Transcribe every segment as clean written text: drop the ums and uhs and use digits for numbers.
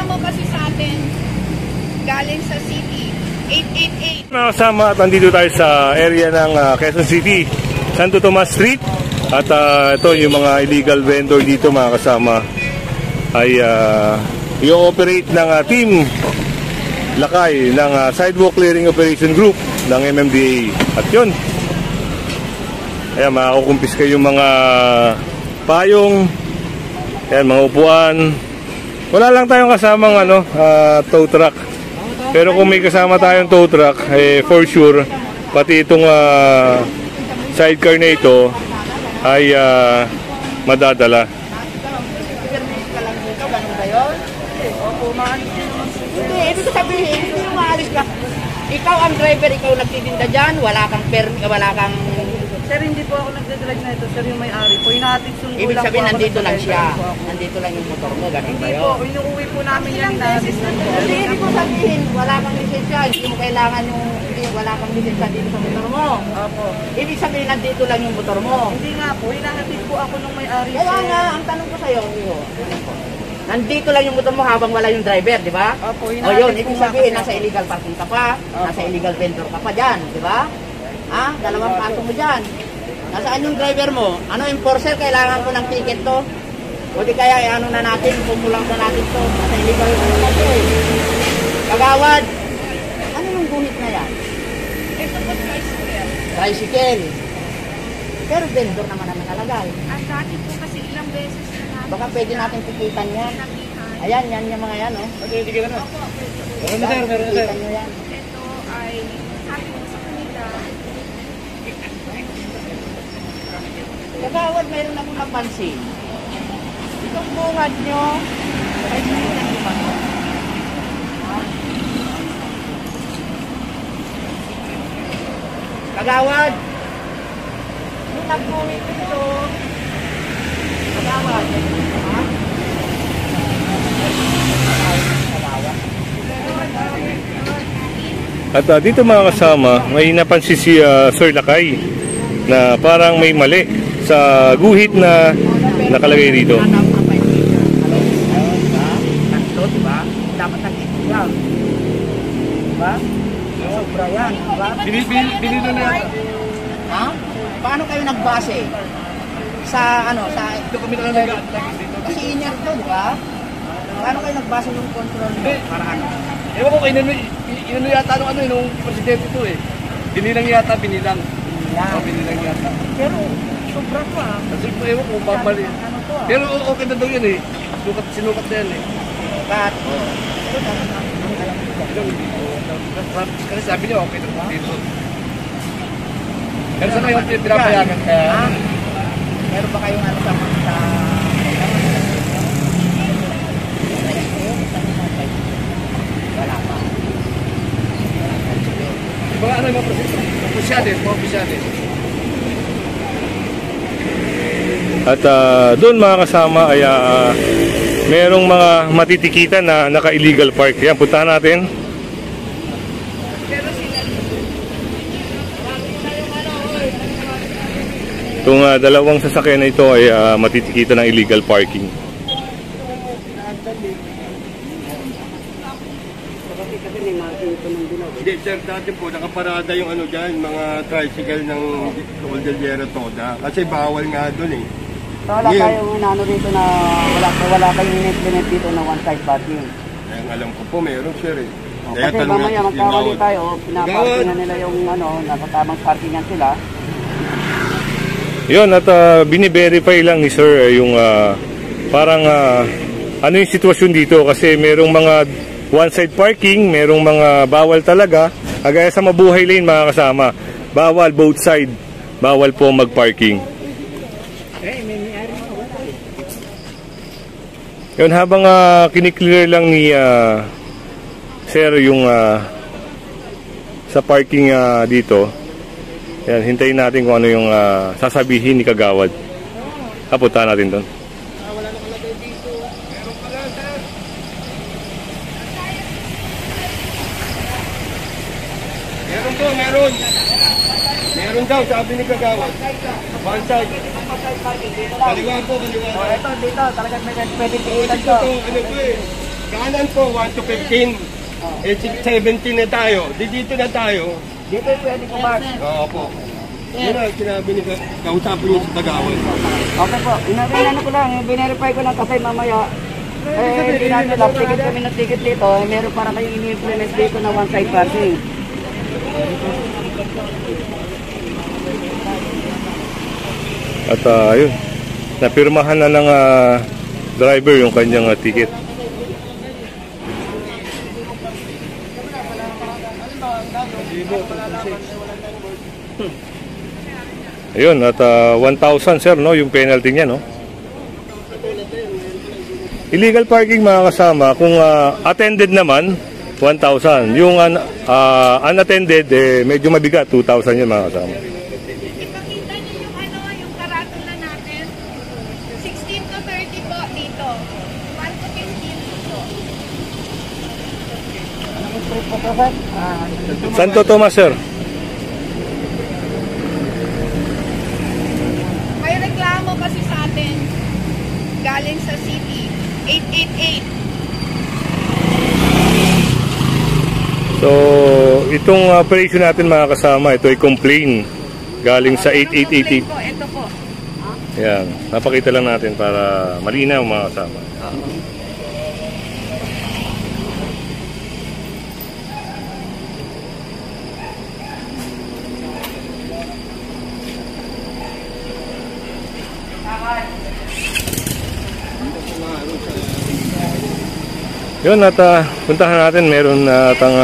nagreklamo kasi sa atin galing sa city. 888. Mga kasama, at nandito tayo sa area ng Quezon City, Santo Tomas Street. At ito yung mga illegal vendor dito mga kasama ay i-operate ng Team Lakay ng Sidewalk Clearing Operation Group ng MMDA. At yun, ayan, makukumpis kayo yung mga payong, ayan, mga upuan. Wala lang tayong kasamang tow truck. Pero kung may kasama tayong tow truck, for sure, pati itong sidecar na ito ay madadala. Hindi, ibig sabihin, hindi maalis ka. Ikaw ang driver, ikaw nagtitinda dyan, wala kang permit, wala kang... Sir, hindi po ako nagdadrive na ito. Sir, yung may-ari po. Hinahatid sundo lang po. Ibig sabihin, nandito lang siya. Nandito lang yung motor mo, ganun ba yun? Hindi po, inuuwi po namin yan. Hindi, ibig ko sabihin, wala kang lisensya. Hindi mo kailangan yung... wala kang lisensya dito sa motor mo. Opo. Ibig sabihin, nandito lang yung motor mo. Hindi nga po, hinahatid po ako nung may-ari. Kaya nga, ang tanong ko sa'yo, nandito lang yung motor mo habang wala yung driver, di ba? Opo, o yun, ibig sabihin, nasa illegal parking ka pa, nasa illegal vendor ka pa dyan, di ba? Ha? Dalawang kaso mo dyan. Nasaan yung driver mo? Ano, enforcer, kailangan ko ng ticket to? O di kaya, ano na natin, pumulang na natin to. Nasa illegal parking. Kagawad, ano yung guhit na yan? Ito po, tricycle. Tricycle. Pero vendor naman ang nakalagay. Ang dati po kasi ilang beses na namin. Baka pwede natin tikitan yan. Ayan, yan yung mga yan, oh. Okay, tikitan na. Meron na, sir. Tikitan nyo yan. Ito ay sabi ko sa kanila. Kagawad, mayroon akong napansin. Itong bungad nyo, ay sinilang nyo ba? Kagawad, yung nagbuwit ito, kagawad, ha? At dito mga kasama, may napansin si Sir Lakay na parang may mali sa guhit na nakalagay dito. Dapat nag-iigaw. Diba? Sobra yan. Diba? Binilo na yan. Ha? Paano kayo nagbase? Sa ano? Sa... Kasi inyer to, di ba? Paano kayo nagbase ng control mo? Para ano? Ewan ko kayo, inano yata nung presidente ito eh. Binilang yata, binilang. Binilang yata. Pero, sobra to ah. Kasi po, ewan ko, mamali. Ano to ah? Pero okay na daw yan eh. Sinukat na yan eh. But, pero dapat namin alam ko. Kasi sabi niya, okay na po dito. Pero sa ngayon, pinapayagan kaya. Meron ba kayong ano sa wala pa. Mga ano yung mga opisyalis, mga opisyalis. At doon mga kasama ay merong mga matitikitan na naka-illegal park. Yan, puntahan natin. Itong dalawang sasakyan na ito ay matitikitan ng illegal parking. Hindi sir, dati po nakaparada yung ano dyan, mga tricycle ng Cordillera Toda. Kasi bawal nga doon eh. Wala kayong ano dito na wala kayong limit dito na one-side parking. Kaya alam ko po meron sir eh. Kasi mamaya magkakali tayo, pinaparking na nila yung ano, nakatamang parkingan sila. Yun, at bini-verify lang ni sir yung parang ano yung sitwasyon dito kasi merong mga one-side parking, merong mga bawal talaga. Agaya sa Mabuhay Lane mga kasama, bawal both side, bawal po mag-parking. Yun, habang kiniklear lang ni sir yung sa parking dito, yan, hintayin natin kung ano yung sasabihin ni Kagawad. Kapunta natin doon. Meron po, meron. Meron daw, sabi ni Kagawad. One side. Kaliwa po, kaliwa. Ito, dito, talagang pwede piilan to. Ano po eh. Kanan po, 1 to 15. Eh, 17 na tayo. Dito na tayo. Dito pwede ko ba? Oo po. Yun ang sinabi ni kausapin niyo sa Tagawan. Okay po, inabinan ko lang, binerify ko lang kasi mamaya hindi natin lang, ticket kami ng ticket dito, meron para kayong ini-implement dito na one-side parking. At ayun, napirmahan na ng driver yung kanyang ticket. Ayun, at 1,000 sir, no, yung penalty niya, no? Illegal parking mga kasama, kung attended naman, 1,000. Yung unattended, medyo mabigat, 2,000 yun mga kasama. Ipakita niyo yung yung karatula natin. 16 to 30 po dito. 1 to 15 dito. Santo Tomas, sir. May reklamo kasi sa atin. Galing sa city. 888. So, itong operation natin mga kasama, ito ay complain galing sa 8888. Po, ito po. Yan, napakita lang natin para malinaw mga kasama. Yun, at puntahan natin, meron natang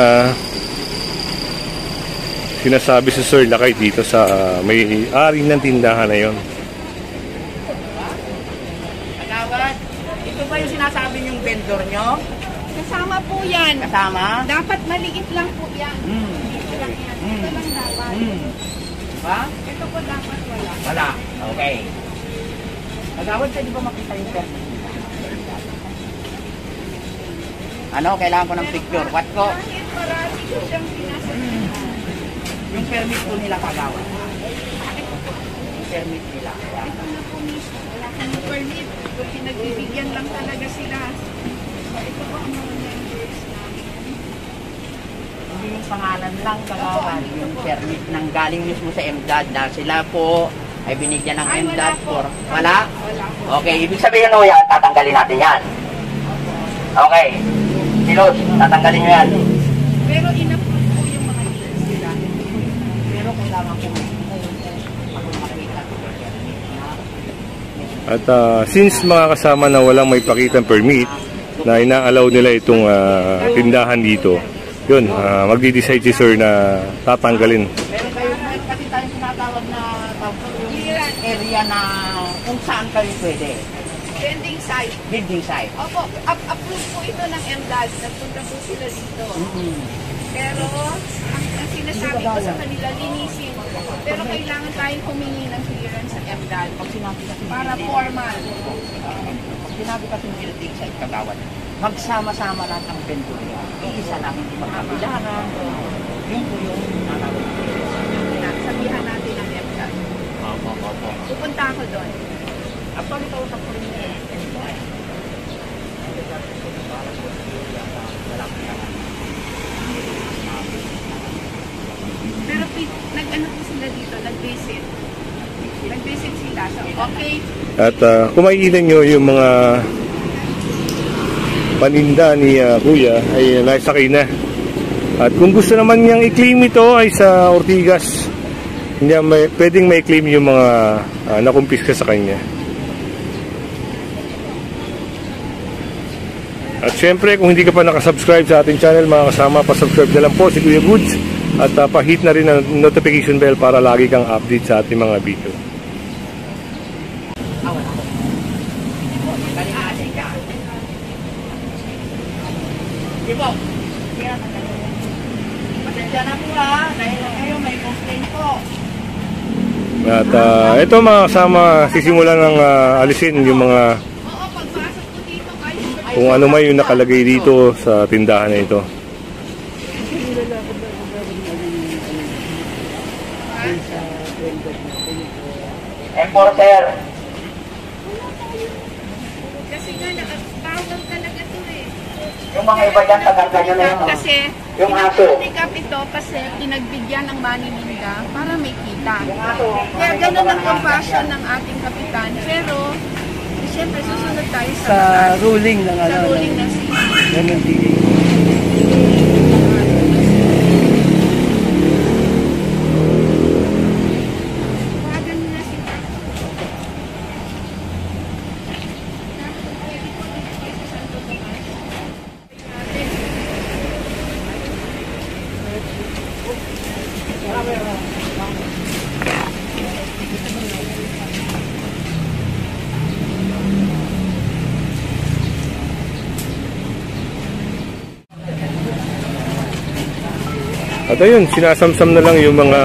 sinasabi si Sir Lakay dito sa may-ari ng tindahan na yun. Agawad, ito ba yung sinasabi niyong vendor nyo? Kasama po yan. Kasama? Dapat maliit lang po yan. Dito lang yan. Ito lang dapat. Diba? Ito po dapat wala. Wala. Okay. Agawad, pwede ba makita yung permit? Ano, kailangan ko ng picture. What ko? Kahit marami ko siyang pinasabihan. Yung permit po nila kagawad. Yung permit nila. Ito na po mismo. Wala kang permit. Kung pinagbibigyan lang talaga sila. Ito po ang mga members namin. Hindi yung pangalan lang kagawad. Yung permit nang galing mismo sa MDAD na sila po ay binigyan ng Ay, wala MDAD po. for... Wala? Wala po. Okay, ibig sabihin o yan, tatanggalin natin yan. Okay. Silos, tatanggalin nyo yan. Pero in-approve po yung mga leaders nila. Pero kailangan ko makita. At since mga kasama na walang may pakitang permit na ina-allow nila itong tindahan dito, yun, magdi-decide si Sir na tatanggalin. Meron kayo kasi tayong sinatawag na yung area na kung saan kayo pwede. Vending site. Building site. Opo, approve po ito ng MDAD. Nagpunta po sila dito. Pero, ang sinasabi ko sa kanila, linisin. Pero kailangan tayong humingi ng clearance sa MDAD. Pag sinabi kasi Para formal. pag sinabi kasi building site kagawad, magsama-sama lahat ng vendor. Iisa lang, hindi magkabilangan. Yun po yung natawag. Sabihan natin ang MDAD. Opo. Pupunta ako doon. Actually, kausap ko rin yun. Pero nag-ano po sila dito, nag-visit. Nag-visit sila. So, okay. At kung makikita nyo yung mga paninda ni Kuya ay naisakay na. At kung gusto naman niyang i-claim ito ay sa Ortigas, hindi pwedeng may claim yung mga nakumpiska sa kanya. At syempre, kung hindi ka pa nakasubscribe sa ating channel, mga kasama, pasubscribe na lang po si Kuya Goods. At pa-hit na rin ang notification bell para lagi kang update sa ating mga video. Di po. Pasensya na po dahil ngayon may complaint po. At ito mga kasama, sisimulan ng alisin yung mga Oo, pagpasok ko dito kayo. kung ano may yung nakalagay dito sa tindahan na ito. Enforcer. Kasi nga, nakatawag talaga to eh. Yung mga iba dyan, tagal nyo na yun. Kasi, Yung aso. handicap ito kasi pinagbigyan ng Manilinda para may kita. Kaya ganun ang compassion ng ating kapitan. Pero, siyempre, susunod tayo sa Sa batas. ruling ng Sa ano. ruling ng city. MMDA. Tawagan mo na sila. At ayun, sinasamsam na lang yung mga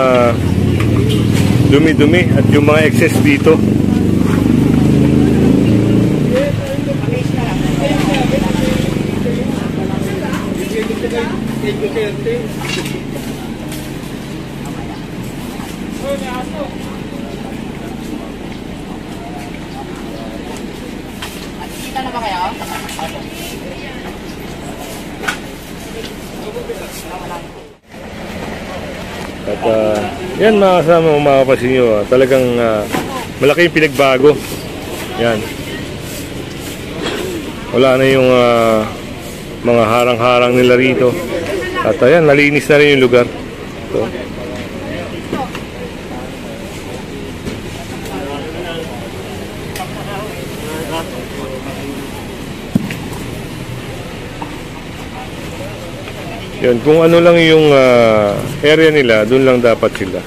dumi-dumi at yung mga excess dito. Kita na ba kayo? At yan mga kasama, makapasin nyo, talagang malaki yung pinagbago. Yan. Wala na yung mga harang-harang nila rito. At ayan, nalinis na rin yung lugar. So, yun, kung ano lang yung area nila, doon lang dapat sila.